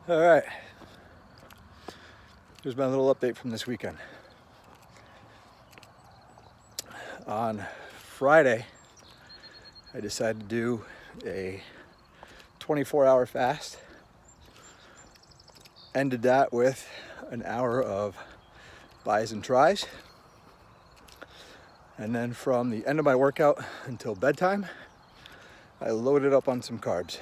All right, here's my little update from this weekend. On Friday, I decided to do a 24-hour fast. Ended that with an hour of bis and tris. And then from the end of my workout until bedtime, I loaded up on some carbs,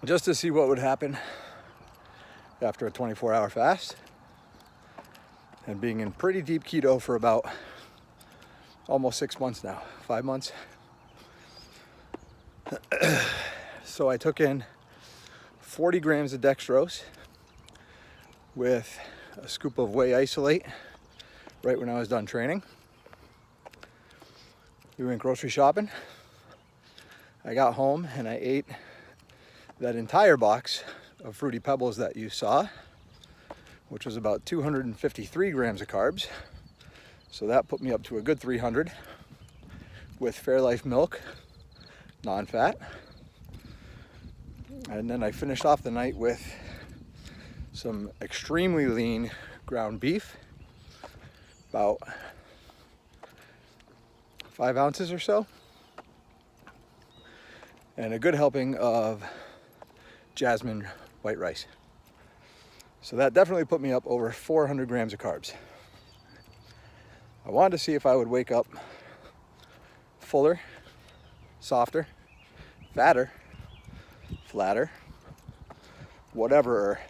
just to see what would happen after a 24-hour fast. And being in pretty deep keto for about almost 6 months now, 5 months. So I took in 40 grams of dextrose with a scoop of whey isolate right when I was done training. We went grocery shopping. I got home and I ate that entire box of Fruity Pebbles that you saw, which was about 253 grams of carbs. So that put me up to a good 300 with Fairlife milk, non-fat. And then I finished off the night with some extremely lean ground beef, about 5 ounces or so, and a good helping of jasmine white rice. So that definitely put me up over 400 grams of carbs. I wanted to see if I would wake up fuller, softer, fatter, flatter, whatever.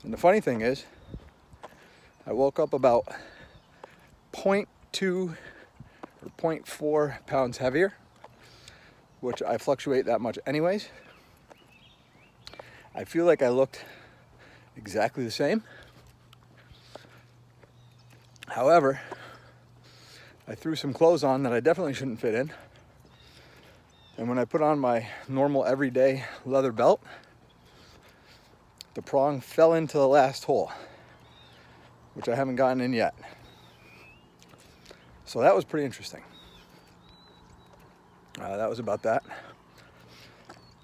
And the funny thing is, I woke up about 0.2 or 0.4 pounds heavier, which I fluctuate that much anyways. I feel like I looked exactly the same. However, I threw some clothes on that I definitely shouldn't fit in. And when I put on my normal everyday leather belt, the prong fell into the last hole, which I haven't gotten in yet. So that was pretty interesting. That was about that.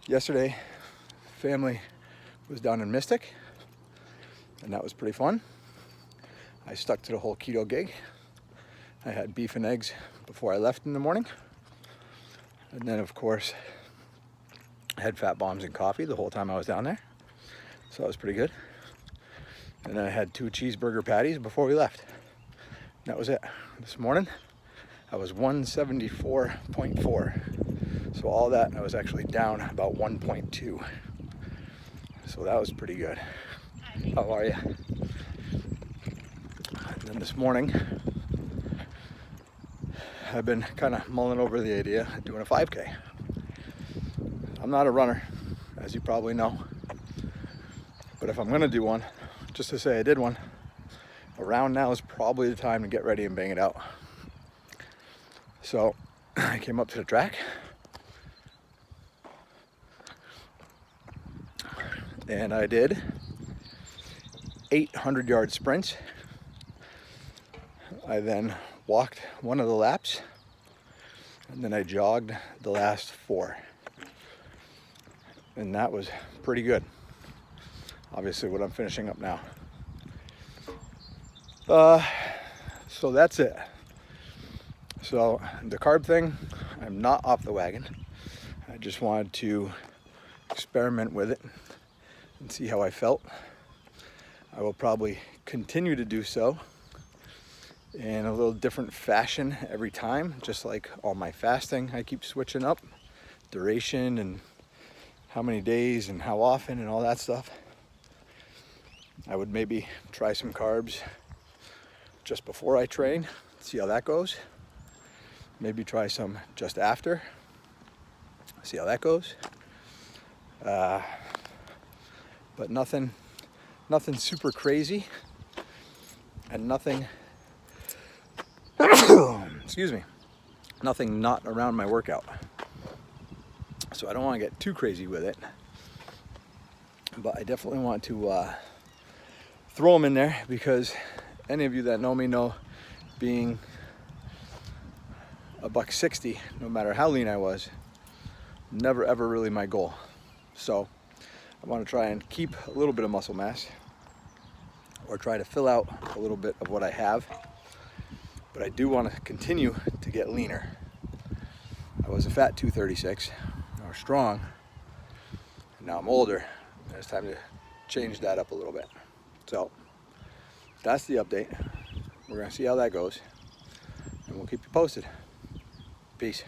Yesterday, family was down in Mystic, and that was pretty fun. I stuck to the whole keto gig. I had beef and eggs before I left in the morning. And then, of course, I had fat bombs and coffee the whole time I was down there. So that was pretty good. And then I had 2 cheeseburger patties before we left. That was it. This morning, I was 174.4. So all that, I was actually down about 1.2. So that was pretty good. How are you? And then this morning, I've been kind of mulling over the idea of doing a 5K. I'm not a runner, as you probably know. But if I'm gonna do one, just to say I did one, around now is probably the time to get ready and bang it out. So I came up to the track and I did 800-yard sprints. I then walked one of the laps, and then I jogged the last 4. And that was pretty good. Obviously what I'm finishing up now. So that's it. So the carb thing, I'm not off the wagon. I just wanted to experiment with it and see how I felt. I will probably continue to do so in a little different fashion every time, just like all my fasting. I keep switching up duration and how many days and how often and all that stuff. I would maybe try some carbs just before I train, see how that goes. Maybe try some just after, see how that goes. But nothing super crazy, and nothing excuse me, nothing not around my workout. So I don't want to get too crazy with it, but I definitely want to throw them in there, because any of you that know me know, being $160, no matter how lean I was never ever really my goal. So I want to try and keep a little bit of muscle mass, or try to fill out a little bit of what I have, but I do want to continue to get leaner. I was a fat 236, or strong, and now I'm older, and it's time to change that up a little bit. So that's the update. We're gonna see how that goes, and we'll keep you posted. Peace.